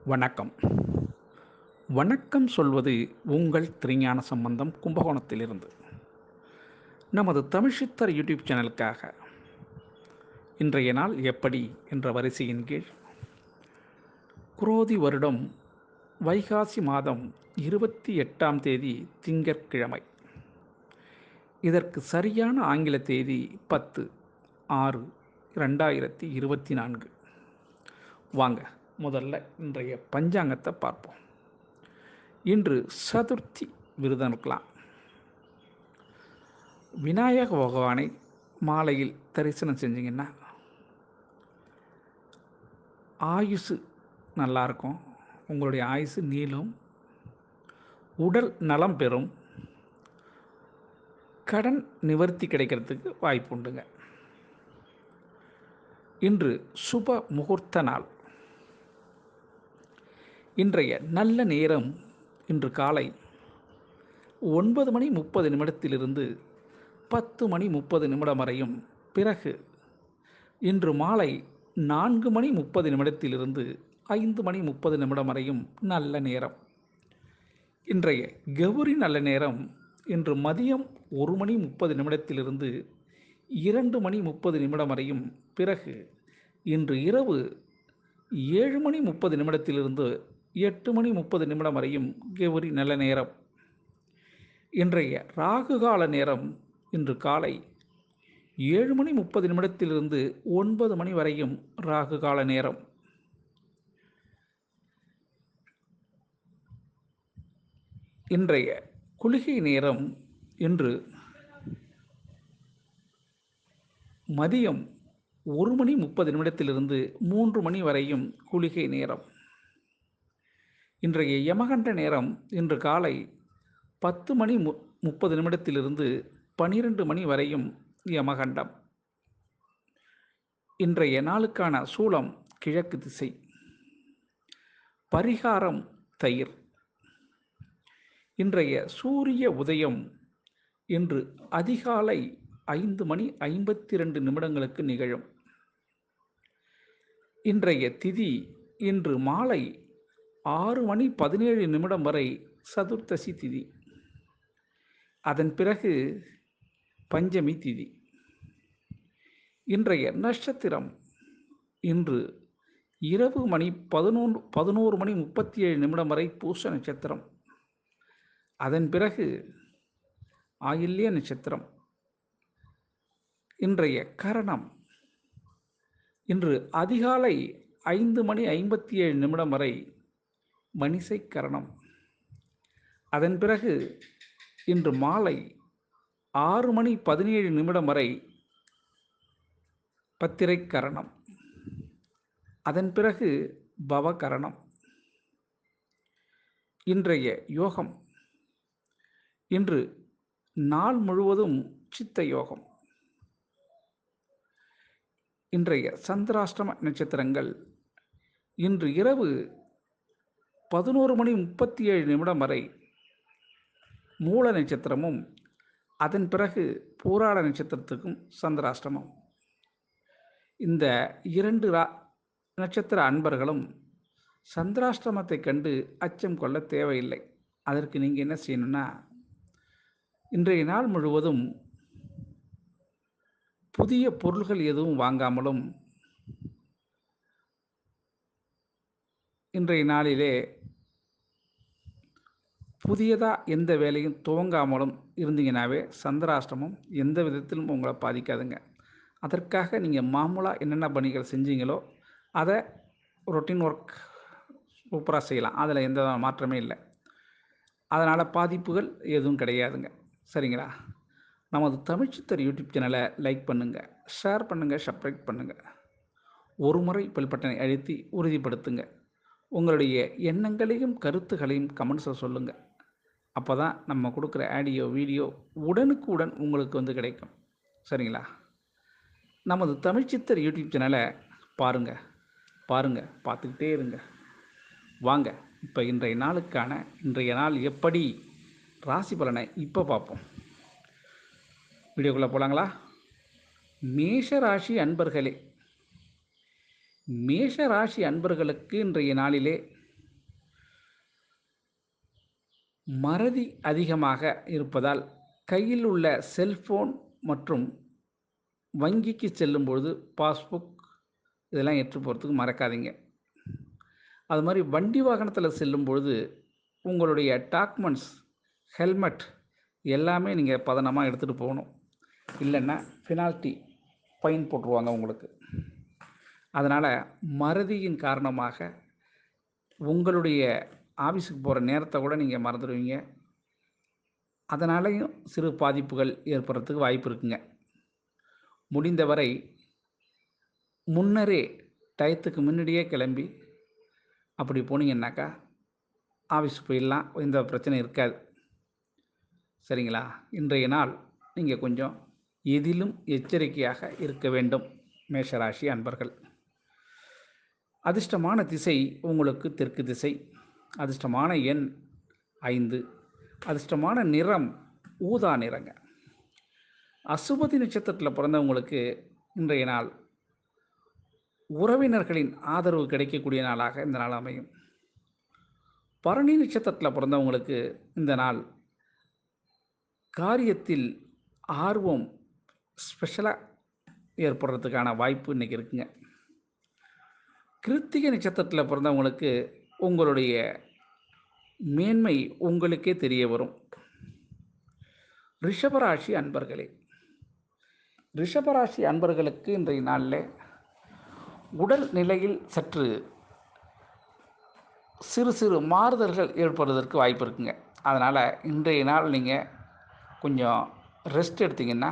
வணக்கம். வணக்கம் சொல்வது உங்கள் திருஞான சம்பந்தம் கும்பகோணத்திலிருந்து. நமது தமிழ் சித்தர் யூடியூப் சேனலுக்காக இன்றைய நாள் எப்படி என்ற வரிசையின் கீழ் குரோதி வருடம் வைகாசி மாதம் 28ஆம் தேதி திங்கட்கிழமை. இதற்கு சரியான ஆங்கில தேதி 10/6/2024. வாங்க முதல்ல இன்றைய பஞ்சாங்கத்தை பார்ப்போம். இன்று சதுர்த்தி விரதம் இருக்கலாம். விநாயக பகவானை மாலையில் தரிசனம் செஞ்சிங்கன்னா ஆயுசு நல்லாயிருக்கும். உங்களுடைய ஆயுசு நீளும், உடல் நலம் பெறும், கடன் நிவர்த்தி கிடைக்கிறதுக்கு வாய்ப்பு உண்டுங்க. இன்று சுப முகூர்த்த நாள். இன்றைய நல்ல நேரம் இன்று காலை 9:30 10:30 வரையும், பிறகு இன்று மாலை 4:30 5:30 வரையும் நல்ல நேரம். இன்றைய கௌரி நல்ல நேரம் இன்று மதியம் 1:30 2:30 வரையும், பிறகு இன்று இரவு 7:30 8:30 வரையும் கௌரி நல்ல நேரம். இன்றைய ராகு கால நேரம் இன்று காலை 7:30 9 வரையும் ராகு கால நேரம். இன்றைய குளிகை நேரம் இன்று மதியம் 1:30 3 வரையும் குளிகை நேரம். இன்றைய யமகண்ட நேரம் இன்று காலை 10:30 12 வரையும் யமகண்டம். இன்றைய நாளுக்கான சூலம் கிழக்கு திசை. பரிகாரம் தயிர். இன்றைய சூரிய உதயம் இன்று அதிகாலை 5:52 நிகழும். இன்றைய திதி இன்று மாலை 6:17 வரை சதுர்த்தசி திதி. அதன் பிறகு பஞ்சமி திதி. இன்றைய நட்சத்திரம் இன்று இரவு 11:37 வரை பூச நட்சத்திரம். அதன் பிறகு ஆயில்ய நட்சத்திரம். இன்றைய கரணம் இன்று அதிகாலை 5:57 வரை மணிசை கரணம். அதன் பிறகு இன்று மாலை 6:17 வரை பத்திரை கரணம். அதன் பிறகு பவகரணம். இன்றைய யோகம் இன்று நாள் முழுவதும் சித்த யோகம். இன்றைய சந்திராஷ்டம நட்சத்திரங்கள் இன்று இரவு 11:37 வரை மூல நட்சத்திரமும், அதன் பிறகு பூராட நட்சத்திரத்துக்கும் சந்திராஷ்டமம். இந்த 2 நட்சத்திர அன்பர்களும் சந்திராஷ்டமத்தை கண்டு அச்சம் கொள்ள தேவையில்லை. அதற்கு நீங்கள் என்ன செய்யணும்னா, இன்றைய நாள் முழுவதும் புதிய பொருள்கள் எதுவும் வாங்காமலும், இன்றைய நாளிலே புதியதாக எந்த வேலையும் துவங்காமலும் இருந்தீங்கன்னாவே சந்திராஷ்டமம் எந்த விதத்திலும் உங்களை பாதிக்காதுங்க. அதற்காக நீங்கள் மாமூலாக என்னென்ன பணிகள் செஞ்சீங்களோ அதை ரொட்டீன் ஒர்க் சூப்பராக செய்யலாம். அதில் எந்த மாற்றமே இல்லை. அதனால் பாதிப்புகள் எதுவும் கிடையாதுங்க. சரிங்களா? நமது தமிழ் சித்தர் யூடியூப் சேனலை லைக் பண்ணுங்கள், ஷேர் பண்ணுங்கள், சப்ஸ்கிரைப் பண்ணுங்கள். ஒரு முறை பெல் பட்டனை அழுத்தி உறுதிப்படுத்துங்க. உங்களுடைய எண்ணங்களையும் கருத்துக்களையும் கமெண்ட்ஸில் சொல்லுங்கள். அப்போ தான் நம்ம கொடுக்குற ஆடியோ வீடியோ உடனுக்குடன் உங்களுக்கு கிடைக்கும். சரிங்களா? நமது தமிழ் சித்தர் யூடியூப் சேனலை பாருங்கள், பார்த்துக்கிட்டே இருங்க. வாங்க இப்போ இன்றைய நாள் எப்படி ராசி பலனை இப்போ பார்ப்போம். வீடியோக்குள்ளே போகலாங்களா? மேஷ ராசி அன்பர்களே, மேஷ ராசி அன்பர்களுக்கு இன்றைய நாளிலே மறதி அதிகமாக இருப்பதால் கையில் உள்ள செல்போன் மற்றும் வங்கிக்கு செல்லும்பொழுது பாஸ்புக் இதெல்லாம் எடுத்துட்டு போகிறதுக்கு மறக்காதீங்க. அது மாதிரி வண்டி வாகனத்தில் செல்லும்பொழுது உங்களுடைய டாக்குமெண்ட்ஸ், ஹெல்மெட் எல்லாமே நீங்கள் பதனமாக எடுத்துகிட்டு போகணும். இல்லைன்னா பெனால்ட்டி, ஃபைன் போட்டுருவாங்க உங்களுக்கு. அதனால் மறதியின் காரணமாக உங்களுடைய ஆஃபீஸுக்கு போகிற நேரத்தை கூட நீங்கள் மறந்துடுவீங்க. அதனாலேயும் சிறு பாதிப்புகள் ஏற்படுறதுக்கு வாய்ப்பு இருக்குங்க. முடிந்தவரை முன்னரே டயத்துக்கு முன்னாடியே கிளம்பி அப்படி போனீங்கன்னாக்கா ஆஃபீஸ் போயிடலாம், எந்த பிரச்சனையும் இருக்காது. சரிங்களா? இன்றைய நாள் நீங்கள் கொஞ்சம் எதிலும் எச்சரிக்கையாக இருக்க வேண்டும் மேஷராசி அன்பர்கள். அதிர்ஷ்டமான திசை உங்களுக்கு தெற்கு திசை. அதிர்ஷ்டமான எண் 5. அதிர்ஷ்டமான நிறம் ஊதா நிறங்க. அசுபதி நட்சத்திரத்தில் பிறந்தவங்களுக்கு இன்றைய நாள் உறவினர்களின் ஆதரவு கிடைக்கக்கூடிய நாளாக இந்த நாள் அமையும். பரணி நட்சத்திரத்தில் பிறந்தவங்களுக்கு இந்த நாள் காரியத்தில் ஆர்வம் ஸ்பெஷலாக ஏற்படுறதுக்கான வாய்ப்பு இன்றைக்கி இருக்குங்க. கிருத்திகை நட்சத்திரத்தில் பிறந்தவங்களுக்கு உங்களுடைய மேன்மை உங்களுக்கே தெரிய வரும். ரிஷபராசி அன்பர்களே, ரிஷபராசி அன்பர்களுக்கு இன்றைய நாளில் உடல் நிலையில் சற்று சிறு சிறு மாறுதல்கள் ஏற்படுவதற்கு வாய்ப்பு இருக்குங்க. அதனால் இன்றைய நாள் நீங்கள் கொஞ்சம் ரெஸ்ட் எடுத்திங்கன்னா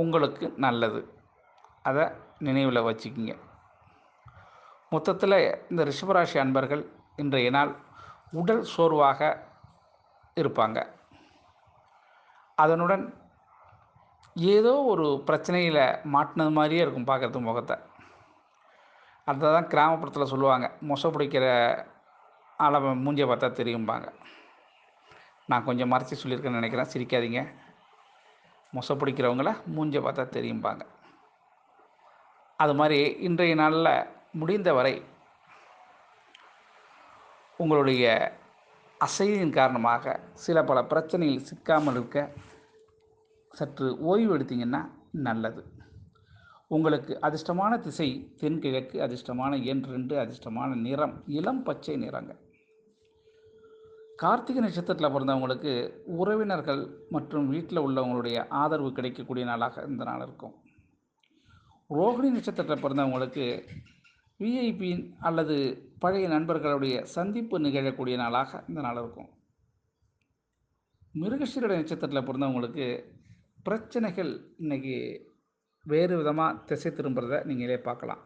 உங்களுக்கு நல்லது. அதை நினைவில் வச்சுக்கிங்க. மொத்தத்தில் இந்த ரிஷபராசி அன்பர்கள் இன்றைய நாள் உடல் சோர்வாக இருப்பாங்க. அதனுடன் ஏதோ ஒரு பிரச்சனையில் மாட்டினது மாதிரியே இருக்கும் பார்க்குறதுக்கு முகத்தை. அதை தான் கிராமப்புறத்தில் சொல்லுவாங்க, மொசை பிடிக்கிற அளவை மூஞ்சியை பார்த்தா தெரியும்பாங்க. நான் கொஞ்சம் மறைச்சி சொல்லியிருக்கேன்னு நினைக்கிறேன், சிரிக்காதீங்க. மொசை பிடிக்கிறவங்கள மூஞ்சியை பார்த்தா தெரியும்பாங்க. அது மாதிரி இன்றைய நாளில் முடிந்தவரை உங்களுடைய அசைவின் காரணமாக சில பல பிரச்சனைகள் சிக்காமல் இருக்க சற்று ஓய்வு எடுத்தீங்கன்னா நல்லது. உங்களுக்கு அதிர்ஷ்டமான திசை தென்கிழக்கு. அதிர்ஷ்டமான எண் 2. அதிர்ஷ்டமான நிறம் இளம் பச்சை நிறங்க. கார்த்திகை நட்சத்திரத்தில் பிறந்தவங்களுக்கு உறவினர்கள் மற்றும் வீட்டில் உள்ளவங்களுடைய ஆதரவு கிடைக்கக்கூடிய நாளாக இந்த நாள் இருக்கும். ரோகிணி நட்சத்திரத்தில் பிறந்தவங்களுக்கு விஐபி அல்லது பழைய நண்பர்களுடைய சந்திப்பு நிகழக்கூடிய நாளாக இந்த நாள் இருக்கும். மிருகசீரிட நட்சத்திரத்தில் பிறந்தவங்களுக்கு பிரச்சனைகள் இன்றைக்கி வேறு விதமாக திசை திரும்புறதை நீங்களே பார்க்கலாம்.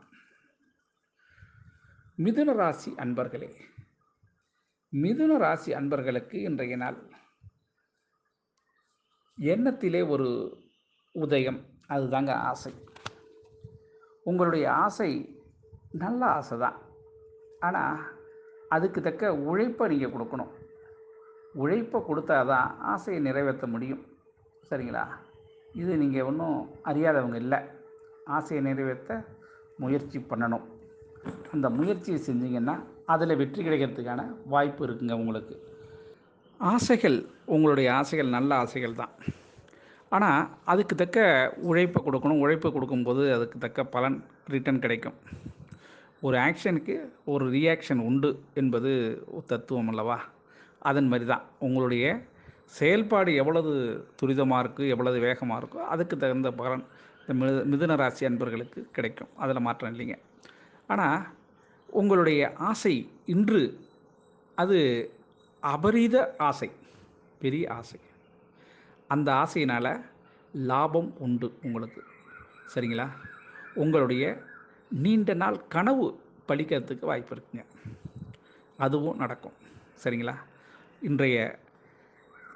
மிதுன ராசி அன்பர்களே, மிதுன ராசி அன்பர்களுக்கு இன்றைய நாள் எண்ணத்திலே ஒரு உதயம், அதுதாங்க ஆசை. உங்களுடைய ஆசை நல்ல ஆசை தான், ஆனால் அதுக்கு தக்க உழைப்பை நீங்கள் கொடுக்கணும். உழைப்பை கொடுத்தா தான் ஆசையை நிறைவேற்ற முடியும். சரிங்களா? இது நீங்கள் ஒன்றும் அறியாதவங்க இல்லை. ஆசையை நிறைவேற்ற முயற்சி பண்ணணும். அந்த முயற்சியை செஞ்சிங்கன்னா அதில் வெற்றி கிடைக்கிறதுக்கான வாய்ப்பு இருக்குங்க உங்களுக்கு. ஆசைகள், உங்களுடைய ஆசைகள் நல்ல ஆசைகள் தான், ஆனால் அதுக்கு தக்க உழைப்பை கொடுக்கணும். உழைப்பை கொடுக்கும்போது அதுக்கு தக்க பலன் ரிட்டர்ன் கிடைக்கும். ஒரு ஆக்ஷனுக்கு ஒரு ரியாக்ஷன் உண்டு என்பது தத்துவம் அல்லவா? அதன் மாதிரி தான் உங்களுடைய செயல்பாடு எவ்வளவு துரிதமாக இருக்குது, எவ்வளவு வேகமாக இருக்கோ அதுக்கு தகுந்த பலன் இந்த மிதுன ராசி அன்பர்களுக்கு கிடைக்கும். அதில் மாற்றம் இல்லைங்க. ஆனால் உங்களுடைய ஆசை இன்று அது அபரீத ஆசை, பெரிய ஆசை. அந்த ஆசையினால் லாபம் உண்டு உங்களுக்கு. சரிங்களா? உங்களுடைய நீண்ட நாள் கனவு பலிக்கிறதுக்கு வாய்ப்பு இருக்குங்க. அதுவும் நடக்கும். சரிங்களா? இன்றைய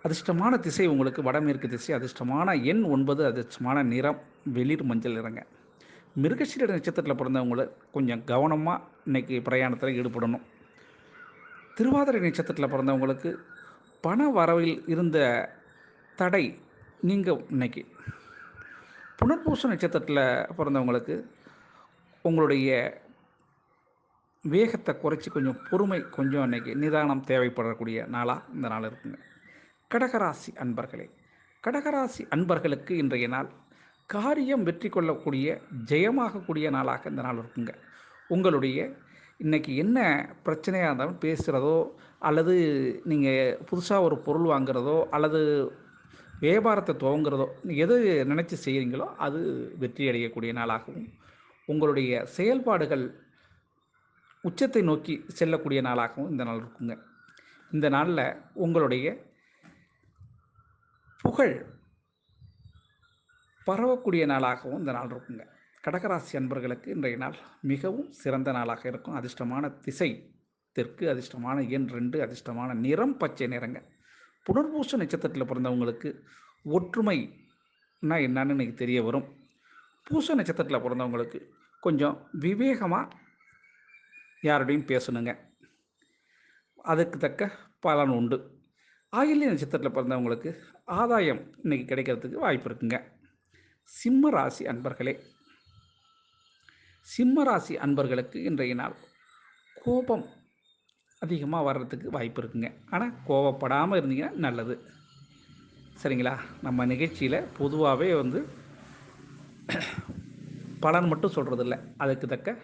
அதிர்ஷ்டமான திசை உங்களுக்கு வடமேற்கு திசை. அதிர்ஷ்டமான எண் 9. அதிர்ஷ்டமான நிறம் வெளிர் மஞ்சள் நிறங்க. மிருகசீரிட நட்சத்திரத்தில் பிறந்தவங்கள கொஞ்சம் கவனமாக இன்றைக்கி பிரயாணத்தில் ஈடுபடணும். திருவாதிரை நட்சத்திரத்தில் பிறந்தவங்களுக்கு பண வரவில் இருந்த தடை நீங்கள் இன்னைக்கு. புனர்பூச நட்சத்திரத்தில் பிறந்தவங்களுக்கு உங்களுடைய வேகத்தை குறைச்சி கொஞ்சம் பொறுமை, கொஞ்சம் அன்றைக்கி நிதானம் தேவைப்படக்கூடிய நாளாக இந்த நாள் இருக்குங்க. கடகராசி அன்பர்களே, கடகராசி அன்பர்களுக்கு இன்றைய நாள் காரியம் வெற்றி கொள்ளக்கூடிய, ஜெயமாகக்கூடிய நாளாக இந்த நாள் இருக்குங்க. உங்களுடைய இன்றைக்கி என்ன பிரச்சனையாக இருந்தாலும் பேசுகிறதோ, அல்லது நீங்கள் புதுசாக ஒரு பொருள் வாங்குறதோ, அல்லது வியாபாரத்தை துவங்குறதோ, எது நினச்சி செய்கிறீங்களோ அது வெற்றி அடையக்கூடிய நாளாகவும், உங்களுடைய செயல்பாடுகள் உச்சத்தை நோக்கி செல்லக்கூடிய நாளாகவும் இந்த நாள் இருக்குங்க. இந்த நாளில் உங்களுடைய புகழ் பரவக்கூடிய நாளாகவும் இந்த நாள் இருக்குங்க. கடகராசி அன்பர்களுக்கு இன்றைய நாள் மிகவும் சிறந்த நாளாக இருக்கும். அதிர்ஷ்டமான திசை தெற்கு, அதிர்ஷ்டமான எண் 2, அதிர்ஷ்டமான நிறம் பச்சை நிறங்க. புனர்பூச நட்சத்திரத்தில் பிறந்தவங்களுக்கு ஒற்றுமைனா என்னன்னு இன்றைக்கி தெரிய வரும். பூச நட்சத்திரத்தில் பிறந்தவங்களுக்கு கொஞ்சம் விவேகமாக யாரோடையும் பேசணுங்க, அதுக்கு தக்க பலன் உண்டு. ஆயில்ய நட்சத்திரத்தில் பிறந்தவங்களுக்கு ஆதாயம் இன்றைக்கி கிடைக்கிறதுக்கு வாய்ப்பு இருக்குங்க. சிம்ம ராசி அன்பர்களே, சிம்ம ராசி அன்பர்களுக்கு இன்றைய நாள் கோபம் அதிகமாக வர்றதுக்கு வாய்ப்பு இருக்குங்க. ஆனால் கோபப்படாமல் இருந்தீங்கன்னா நல்லது, சரிங்களா? நம்ம நிகழ்ச்சியில் பொதுவாகவே பலன் மட்டும் சொல்கிறதில்ல, அதுக்கு தக்க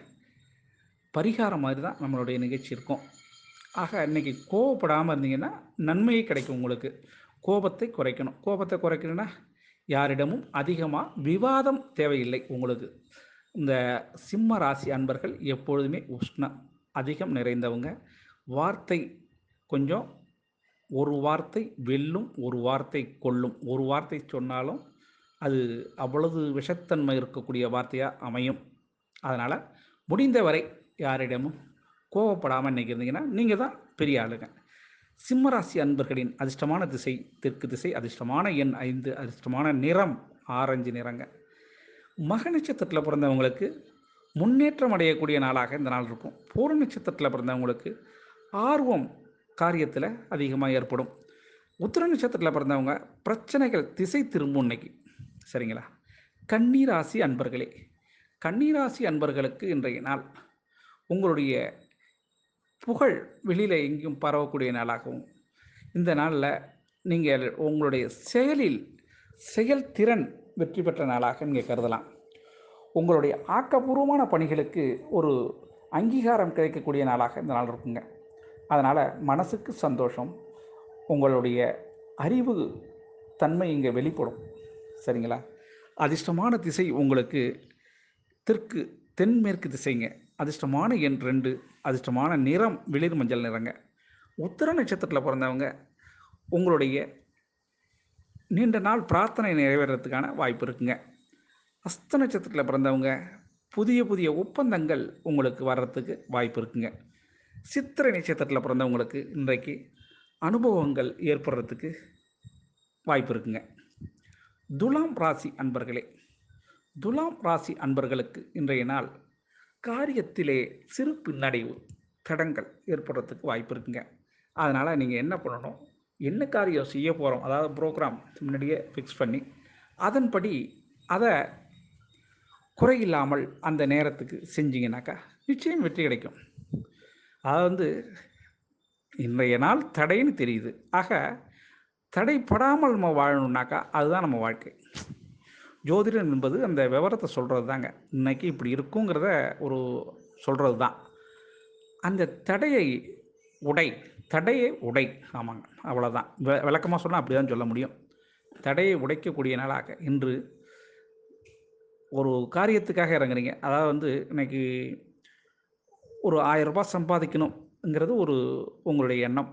பரிகாரம் மாதிரி தான் நம்மளுடைய நிகழ்ச்சி இருக்கும். ஆக இன்றைக்கி கோபப்படாமல் இருந்தீங்கன்னா நன்மையே கிடைக்கும் உங்களுக்கு. கோபத்தை குறைக்கணும். கோபத்தை குறைக்கணுன்னா யாரிடமும் அதிகமாக விவாதம் தேவையில்லை உங்களுக்கு. இந்த சிம்ம ராசி அன்பர்கள் எப்பொழுதுமே உஷ்ணம் அதிகம் நிறைந்தவங்க. வார்த்தை கொஞ்சம், ஒரு வார்த்தை வெல்லும், ஒரு வார்த்தை கொல்லும். ஒரு வார்த்தை சொன்னாலும் அது அவ்வளவு விஷத்தன்மை இருக்கக்கூடிய வார்த்தையாக அமையும். அதனால் முடிந்தவரை யாரிடமும் கோவப்படாமல் இன்றைக்கி இருந்தீங்கன்னா நீங்கள் தான் பெரிய ஆளுங்க. சிம்மராசி அன்பர்களின் அதிர்ஷ்டமான திசை தெற்கு திசை, அதிர்ஷ்டமான எண் 5, அதிர்ஷ்டமான நிறம் ஆரஞ்சு நிறங்க. மக நட்சத்திரத்தில் பிறந்தவங்களுக்கு முன்னேற்றம் அடையக்கூடிய நாளாக இந்த நாள் இருக்கும். பூர நட்சத்திரத்தில் பிறந்தவங்களுக்கு ஆர்வம் காரியத்தில் அதிகமாக ஏற்படும். உத்திர நட்சத்திரத்தில் பிறந்தவங்க பிரச்சனைகள் திசை திரும்பும் இன்னைக்கு, சரிங்களா? கன்னிராசி அன்பர்களே, கன்னிராசி அன்பர்களுக்கு இன்றைய நாள் உங்களுடைய புகழ் வெளியில் எங்கேயும் பரவக்கூடிய நாளாகவும், இந்த நாளில் நீங்கள் உங்களுடைய செயல்திறன் வெற்றி பெற்ற நாளாக நீங்கள் கருதலாம். உங்களுடைய ஆக்கப்பூர்வமான பணிகளுக்கு ஒரு அங்கீகாரம் கிடைக்கக்கூடிய நாளாக இந்த நாள் இருக்குங்க. அதனால் மனசுக்கு சந்தோஷம், உங்களுடைய அறிவு தன்மை இங்கே வெளிப்படும், சரிங்களா? அதிர்ஷ்டமான திசை உங்களுக்கு தென்மேற்கு திசைங்க. அதிர்ஷ்டமான எண் 2, அதிர்ஷ்டமான நிறம் வெளிர் மஞ்சள் நிறங்க. உத்திர நட்சத்திரத்தில் பிறந்தவங்க உங்களுடைய நீண்ட நாள் பிரார்த்தனை நிறைவேறதுக்கான வாய்ப்பு இருக்குங்க. அஸ்த நட்சத்திரத்தில் பிறந்தவங்க புதிய ஒப்பந்தங்கள் உங்களுக்கு வர்றதுக்கு வாய்ப்பு இருக்குங்க. சித்திரை நட்சத்திரத்தில் பிறந்தவங்களுக்கு இன்றைக்கு அனுபவங்கள் ஏற்படுறதுக்கு வாய்ப்பு இருக்குங்க. துலாம் ராசி அன்பர்களே, துலாம் ராசி அன்பர்களுக்கு இன்றைய நாள் காரியத்திலே சிறு பின்னடைவு தடங்கள் ஏற்படுறதுக்கு வாய்ப்பு இருக்குங்க. அதனால் நீங்கள் என்ன பண்ணணும், என்ன காரியம் செய்ய போகிறோம், அதாவது ப்ரோக்ராம் முன்னாடியே ஃபிக்ஸ் பண்ணி அதன்படி அதை குறையில்லாமல் அந்த நேரத்துக்கு செஞ்சிங்கனாக்கா நிச்சயம் வெற்றி கிடைக்கும். அதாவது இன்றைய நாள் தடைன்னு தெரியுது, ஆக தடைப்படாமல் நம்ம வாழணுன்னாக்கா அதுதான் நம்ம வாழ்க்கை. ஜோதிடம் என்பது அந்த விவரத்தை சொல்கிறது தாங்க. இன்றைக்கி இப்படி இருக்குங்கிறத ஒரு சொல்கிறது தான். அந்த தடையை உடை, ஆமாங்க, அவ்வளோதான். விளக்கமாக சொன்னால் அப்படி தான் சொல்ல முடியும். தடையை உடைக்கக்கூடிய நாளாக இன்று ஒரு காரியத்துக்காக இறங்குறீங்க. அதாவது இன்றைக்கி ஒரு 1000 ரூபாய் சம்பாதிக்கணுங்கிறது உங்களுடைய எண்ணம்.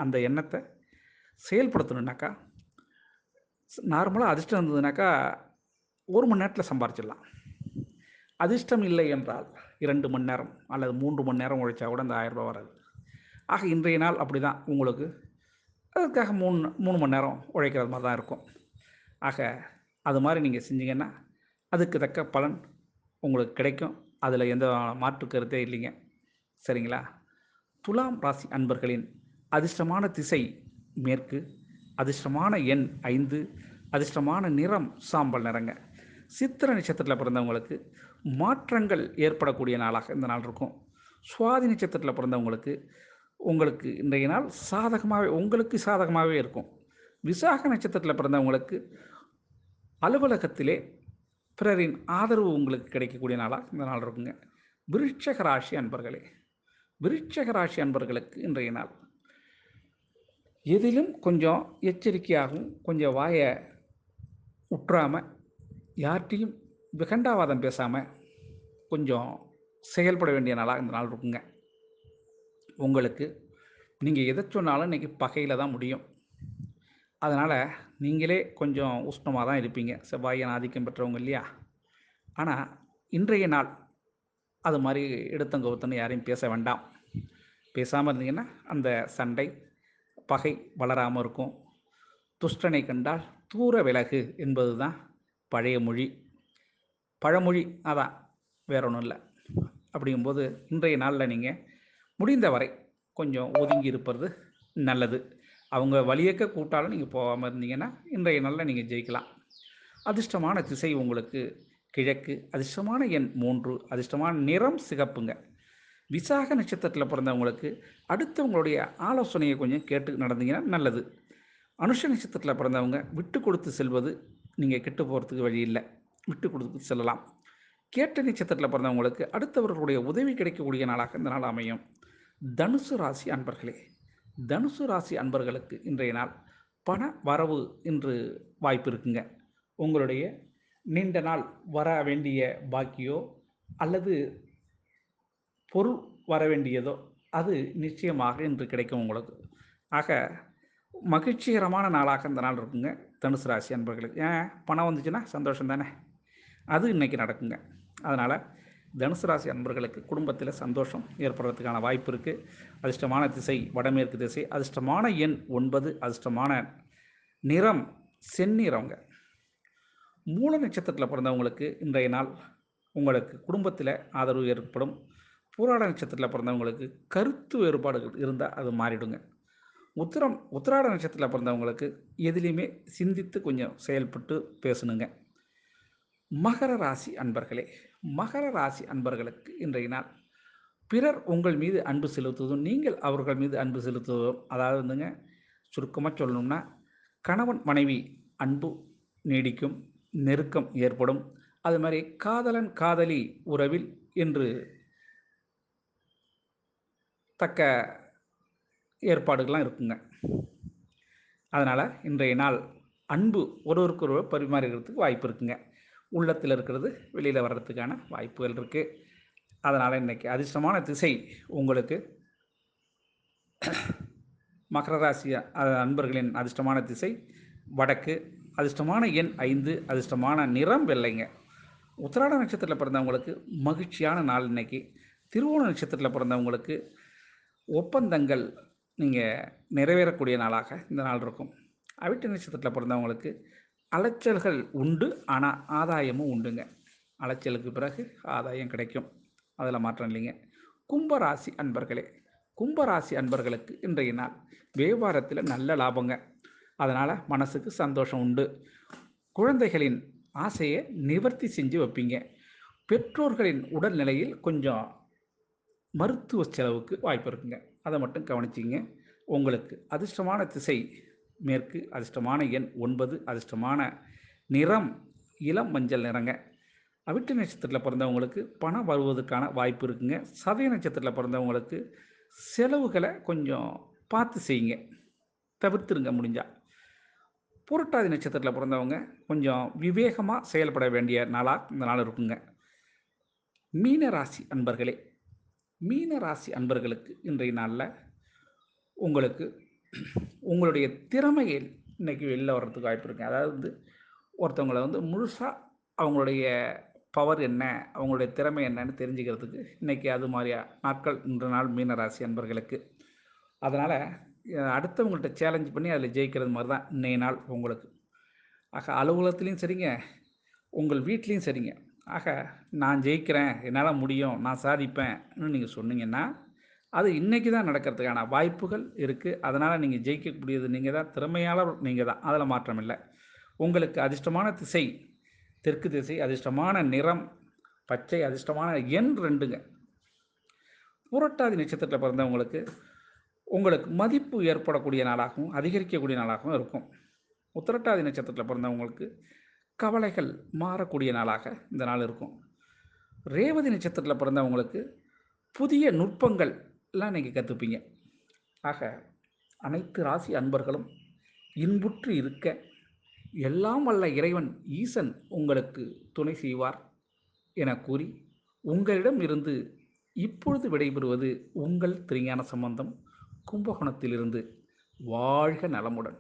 அந்த எண்ணத்தை செயல்படுத்தணுன்னாக்கா நார்மலாக அதிர்ஷ்டம் இருந்ததுனாக்கா 1 மணி நேரத்தில் சம்பாரிச்சிடலாம். அதிர்ஷ்டம் இல்லை என்றால் 2 மணி நேரம் அல்லது 3 மணி நேரம் உழைச்சா கூட அந்த 1000 ரூபா வராது. ஆக இன்றைய நாள் அப்படி தான் உங்களுக்கு. அதுக்காக 3 மணி நேரம் உழைக்கிறது மாதிரி தான் இருக்கும். ஆக அது மாதிரி நீங்கள் செஞ்சீங்கன்னா அதுக்கு தக்க பலன் உங்களுக்கு கிடைக்கும். அதில் எந்த மாற்று கருத்தே இல்லைங்க, சரிங்களா? துலாம் ராசி அன்பர்களின் அதிர்ஷ்டமான திசை மேற்கு, அதிர்ஷ்டமான எண் 5, அதிர்ஷ்டமான நிறம் சாம்பல் நிறங்க. சித்திரை நட்சத்திரத்தில் பிறந்தவங்களுக்கு மாற்றங்கள் ஏற்படக்கூடிய நாளாக இந்த நாள் இருக்கும். சுவாதி நட்சத்திரத்தில் பிறந்தவங்களுக்கு உங்களுக்கு இன்றைய நாள் உங்களுக்கு சாதகமாகவே இருக்கும். விசாக நட்சத்திரத்தில் பிறந்தவங்களுக்கு அலுவலகத்திலே பிறரின் ஆதரவு உங்களுக்கு கிடைக்கக்கூடிய நாளாக இந்த நாள் இருக்குங்க. விருட்சக ராசி அன்பர்களே, விருட்சக ராசி அன்பர்களுக்கு இன்றைய நாள் எதிலும் கொஞ்சம் எச்சரிக்கையாகவும், கொஞ்சம் வாயை உற்றாமல், யார்கிட்டையும் விகண்டாவாதம் பேசாமல் கொஞ்சம் செயல்பட வேண்டிய நாளாக இந்த நாள் இருக்குங்க. உங்களுக்கு நீங்கள் எதை சொன்னாலும் இன்றைக்கி பகையில் தான் முடியும். அதனால் நீங்களே கொஞ்சம் உஷ்ணமாக தான் இருப்பீங்க, செவ்வாயின் ஆதிக்கம் பெற்றவங்க இல்லையா? ஆனால் இன்றைய நாள் அது மாதிரி எடுத்தங்கவுத்தன்னு யாரையும் பேச வேண்டாம். பேசாமல் இருந்தீங்கன்னா அந்த சண்டை பகை வளராமல் இருக்கும். துஷ்டனை கண்டால் தூர விலகு என்பது தான் பழைய மொழி, பழமொழி. அதான், வேற ஒன்றும் இல்லை. அப்படிங்கும்போது இன்றைய நாளில் நீங்கள் முடிந்தவரை கொஞ்சம் ஒதுங்கி இருப்பது நல்லது. அவங்க வழியக்க கூட்டாலும் நீங்கள் போகாமல் இருந்தீங்கன்னா இன்றைய நாளில் நீங்கள் ஜெயிக்கலாம். அதிர்ஷ்டமான திசை உங்களுக்கு கிழக்கு, அதிர்ஷ்டமான எண் 3, அதிர்ஷ்டமான நிறம் சிகப்புங்க. விசாக நட்சத்திரத்தில் பிறந்தவங்களுக்கு அடுத்தவங்களுடைய ஆலோசனையை கொஞ்சம் கேட்டு நடந்தீங்கன்னா நல்லது. அனுஷ நட்சத்திரத்தில் பிறந்தவங்க விட்டு கொடுத்து செல்வது, நீங்கள் கெட்டு போகிறதுக்கு வழி இல்லை, விட்டு கொடுத்து செல்லலாம். கேட்ட நட்சத்திரத்தில் பிறந்தவங்களுக்கு அடுத்தவர்களுடைய உதவி கிடைக்கக்கூடிய நாளாக இந்த நாள் அமையும். தனுசு ராசி அன்பர்களே, தனுசு ராசி அன்பர்களுக்கு இன்றைய நாள் பண வரவு இன்று வாய்ப்பு இருக்குங்க. உங்களுடைய நீண்ட நாள் வர வேண்டிய பாக்கியோ அல்லது பொருள் வர வேண்டியதோ அது நிச்சயமாக இன்று கிடைக்கும் உங்களுக்கு. ஆக மகிழ்ச்சிகரமான நாளாக இந்த நாள் இருக்குங்க தனுசு ராசி அன்பர்களுக்கு. ஏன், பணம் வந்துச்சுன்னா சந்தோஷம் தானே, அது இன்றைக்கி நடக்குங்க. அதனால் தனுசு ராசி அன்பர்களுக்கு குடும்பத்தில் சந்தோஷம் ஏற்படுறதுக்கான வாய்ப்பு இருக்குது. அதிர்ஷ்டமான திசை வடமேற்கு திசை, அதிர்ஷ்டமான எண் 9, அதிர்ஷ்டமான நிறம் செந்நிறங்க. மூல நட்சத்திரத்தில் பிறந்தவங்களுக்கு இன்றைய நாள் உங்களுக்கு குடும்பத்தில் ஆதரவு ஏற்படும். பூராட நட்சத்திரத்தில் பிறந்தவங்களுக்கு கருத்து வேறுபாடுகள் இருந்தால் அது மாறிடுங்க. உத்திராட நட்சத்திரத்தில் பிறந்தவங்களுக்கு எதிலையுமே சிந்தித்து கொஞ்சம் செயல்பட்டு பேசணுங்க. மகர ராசி அன்பர்களே, மகர ராசி அன்பர்களுக்கு இன்றைய நாள் பிறர் உங்கள் மீது அன்பு செலுத்துவதும் நீங்கள் அவர்கள் மீது அன்பு செலுத்துவதும், அதாவது வந்துங்க சுருக்கமாக சொல்லணும்னா கணவன் மனைவி அன்பு நீடிக்கும், நெருக்கம் ஏற்படும். அது மாதிரி காதலன் காதலி உறவில் இன்று தக்க ஏற்பாடுகள்லாம் இருக்குங்க. அதனால் இன்றைய நாள் அன்பு ஒருவருக்கொருவர் பரிமாறுகிறதுக்கு வாய்ப்பு இருக்குங்க. உள்ளத்தில் இருக்கிறது வெளியில் வர்றதுக்கான வாய்ப்புகள் இருக்குது. அதனால் இன்றைக்கி அதிர்ஷ்டமான திசை உங்களுக்கு மகர ராசி அன்பர்களின் அதிர்ஷ்டமான திசை வடக்கு, அதிர்ஷ்டமான எண் 5, அதிர்ஷ்டமான நிறம் வெள்ளைங்க. உத்திராட நட்சத்திரத்தில் பிறந்தவங்களுக்கு மகிழ்ச்சியான நாள் இன்றைக்கி. திருவோண நட்சத்திரத்தில் பிறந்தவங்களுக்கு ஒப்பந்தங்கள் நீங்கள் நிறைவேறக்கூடிய நாளாக இந்த நாள் இருக்கும். அவிட்ட நட்சத்திரத்தில் பிறந்தவங்களுக்கு அலைச்சல்கள் உண்டு, ஆனால் ஆதாயமும் உண்டுங்க. அலைச்சலுக்கு பிறகு ஆதாயம் கிடைக்கும், அதில் மாற்றம் இல்லைங்க. கும்பராசி அன்பர்களே, கும்பராசி அன்பர்களுக்கு இன்றைய நாள் வியாபாரத்தில் நல்ல லாபங்க. அதனால் மனசுக்கு சந்தோஷம் உண்டு. குழந்தைகளின் ஆசையை நிவர்த்தி செஞ்சு வைப்பீங்க. பெற்றோர்களின் உடல்நிலையில் கொஞ்சம் மருத்துவ செலவுக்கு வாய்ப்பு இருக்குங்க, அதை மட்டும் கவனிச்சிங்க. உங்களுக்கு அதிர்ஷ்டமான திசை மேற்கு, அதிர்ஷ்டமான எண் 9, அதிர்ஷ்டமான நிறம் இளம் மஞ்சள் நிறங்க. அவிட்ட நட்சத்திரத்தில் பிறந்தவங்களுக்கு பணம் வருவதற்கான வாய்ப்பு இருக்குங்க. சதய நட்சத்திரத்தில் பிறந்தவங்களுக்கு செலவுகளை கொஞ்சம் பார்த்து செய்யுங்க, தவிர்த்துருங்க முடிஞ்சால். புரட்டாதி நட்சத்திரத்தில் பிறந்தவங்க கொஞ்சம் விவேகமாக செயல்பட வேண்டிய நாளாக இந்த நாள் இருக்குங்க. மீனராசி அன்பர்களே, மீனராசி அன்பர்களுக்கு இன்றைய நாளில் உங்களுக்கு உங்களுடைய திறமையில் இன்றைக்கி வெளில வர்றதுக்கு வாய்ப்பு இருக்குங்க. அதாவது ஒருத்தவங்களை முழுசாக அவங்களுடைய பவர் என்ன, அவங்களுடைய திறமை என்னன்னு தெரிஞ்சுக்கிறதுக்கு இன்றைக்கி அது மாதிரியா நாட்கள் இன்று நாள் மீனராசி அன்பர்களுக்கு. அதனால் அடுத்தவங்கள்ட்ட சேலஞ்ச் பண்ணி அதில் ஜெயிக்கிறது மாதிரி தான் இன்றைய நாள் உங்களுக்கு. ஆக அலுவலகத்துலேயும் சரிங்க, உங்கள் வீட்லேயும் சரிங்க. ஆக நான் ஜெயிக்கிறேன், என்னால் முடியும், நான் சாதிப்பேன்னு நீங்கள் சொன்னீங்கன்னா அது இன்றைக்கி தான் நடக்கிறதுக்கான வாய்ப்புகள் இருக்குது. அதனால் நீங்கள் ஜெயிக்கக்கூடியது நீங்கள் தான், திறமையாளர் நீங்கள் தான், அதில் மாற்றம் இல்லை. உங்களுக்கு அதிர்ஷ்டமான திசை தெற்கு திசை, அதிர்ஷ்டமான நிறம் பச்சை, அதிர்ஷ்டமான எண் 2ங்க. புரட்டாதி நட்சத்திரத்தில் பிறந்தவங்களுக்கு உங்களுக்கு மதிப்பு ஏற்படக்கூடிய நாளாகவும் அதிகரிக்கக்கூடிய நாளாகவும் இருக்கும். உத்திரட்டாதி நட்சத்திரத்தில் பிறந்தவங்களுக்கு கவலைகள் மாறக்கூடிய நாளாக இந்த நாள் இருக்கும். ரேவதி நட்சத்திரத்தில் பிறந்தவங்களுக்கு புதிய நுட்பங்கள்லாம் நீங்கள் கற்றுப்பீங்க. ஆக அனைத்து ராசி அன்பர்களும் இன்புற்று இருக்க எல்லாம் வல்ல இறைவன் ஈசன் உங்களுக்கு துணை செய்வார் என கூறி உங்களிடம் இருந்து இப்பொழுது விடைபெறுவது உங்கள் திருஞான சம்பந்தம், கும்பகோணத்திலிருந்து. வாழ்க நலமுடன்.